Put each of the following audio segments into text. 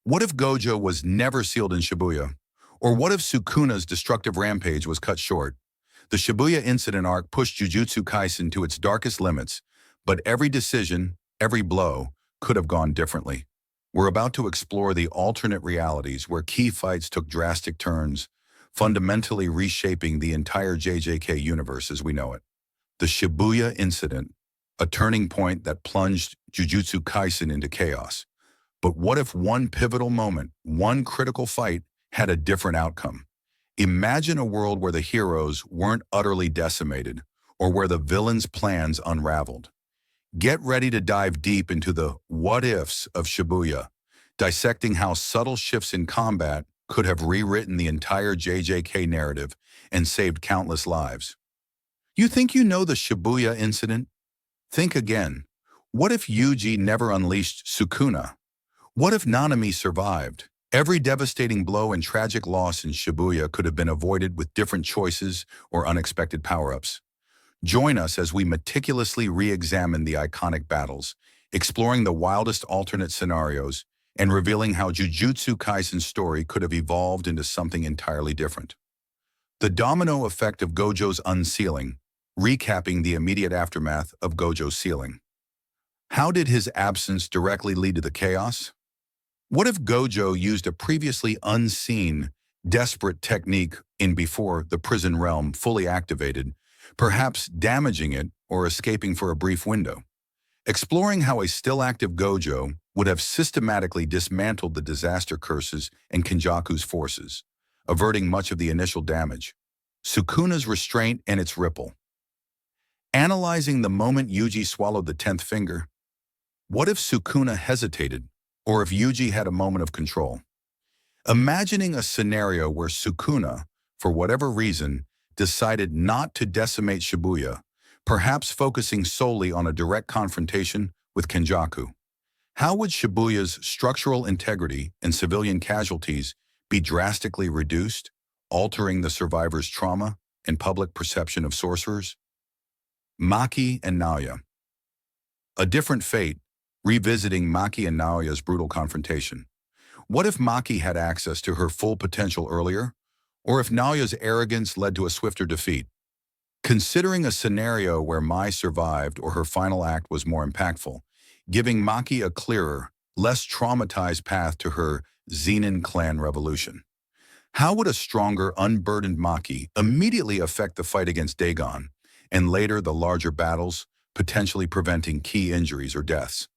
What if Gojo was never sealed in Shibuya? Or what if Sukuna's destructive rampage was cut short? The Shibuya incident arc pushed Jujutsu Kaisen to its darkest limits, but every decision, every blow, could have gone differently. We're about to explore the alternate realities where key fights took drastic turns, fundamentally reshaping the entire JJK universe as we know it. The Shibuya incident, a turning point that plunged Jujutsu Kaisen into chaos. But what if one pivotal moment, one critical fight, had a different outcome? Imagine a world where the heroes weren't utterly decimated, or where the villain's plans unraveled. Get ready to dive deep into the what-ifs of Shibuya, dissecting how subtle shifts in combat could have rewritten the entire JJK narrative and saved countless lives. You think you know the Shibuya incident? Think again. What if Yuji never unleashed Sukuna? What if Nanami survived? Every devastating blow and tragic loss in Shibuya could have been avoided with different choices or unexpected power-ups. Join us as we meticulously re-examine the iconic battles, exploring the wildest alternate scenarios, and revealing how Jujutsu Kaisen's story could have evolved into something entirely different. The domino effect of Gojo's unsealing, recapping the immediate aftermath of Gojo's sealing. How did his absence directly lead to the chaos? What if Gojo used a previously unseen, desperate technique before the prison realm fully activated, perhaps damaging it or escaping for a brief window? Exploring how a still active Gojo would have systematically dismantled the disaster curses and Kenjaku's forces, averting much of the initial damage. Sukuna's restraint and its ripple. Analyzing the moment Yuji swallowed the 10th finger. What if Sukuna hesitated, or if Yuji had a moment of control? Imagining a scenario where Sukuna, for whatever reason, decided not to decimate Shibuya, perhaps focusing solely on a direct confrontation with Kenjaku. How would Shibuya's structural integrity and civilian casualties be drastically reduced, altering the survivors' trauma and public perception of sorcerers? Maki and Naoya. A different fate, revisiting Maki and Naoya's brutal confrontation. What if Maki had access to her full potential earlier? Or if Naoya's arrogance led to a swifter defeat? Considering a scenario where Mai survived or her final act was more impactful, giving Maki a clearer, less traumatized path to her Zenin clan revolution. How would a stronger, unburdened Maki immediately affect the fight against Dagon, and later the larger battles, potentially preventing key injuries or deaths?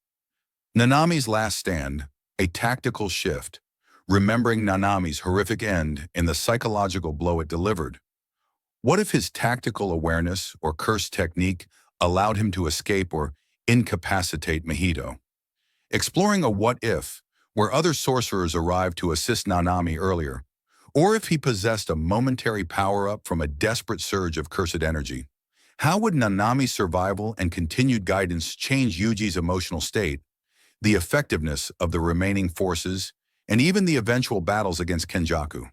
Nanami's last stand, a tactical shift, remembering Nanami's horrific end and the psychological blow it delivered. What if his tactical awareness or curse technique allowed him to escape or incapacitate Mahito? Exploring a what-if, where other sorcerers arrived to assist Nanami earlier, or if he possessed a momentary power-up from a desperate surge of cursed energy. How would Nanami's survival and continued guidance change Yuji's emotional state, the effectiveness of the remaining forces, and even the eventual battles against Kenjaku?